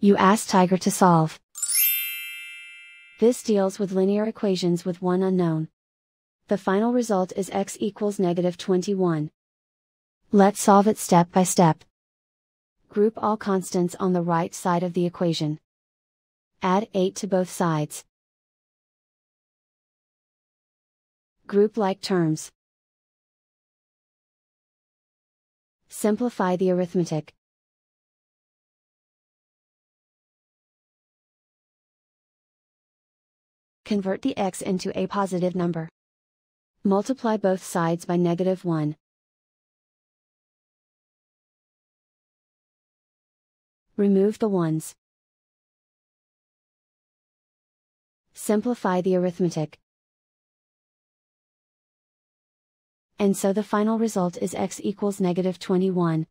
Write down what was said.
You ask Tiger to solve. This deals with linear equations with one unknown. The final result is x equals -21. Let's solve it step by step. Group all constants on the right side of the equation. Add 8 to both sides. Group like terms. Simplify the arithmetic. Convert the x into a positive number. Multiply both sides by -1. Remove the ones. Simplify the arithmetic. And so the final result is x equals -21.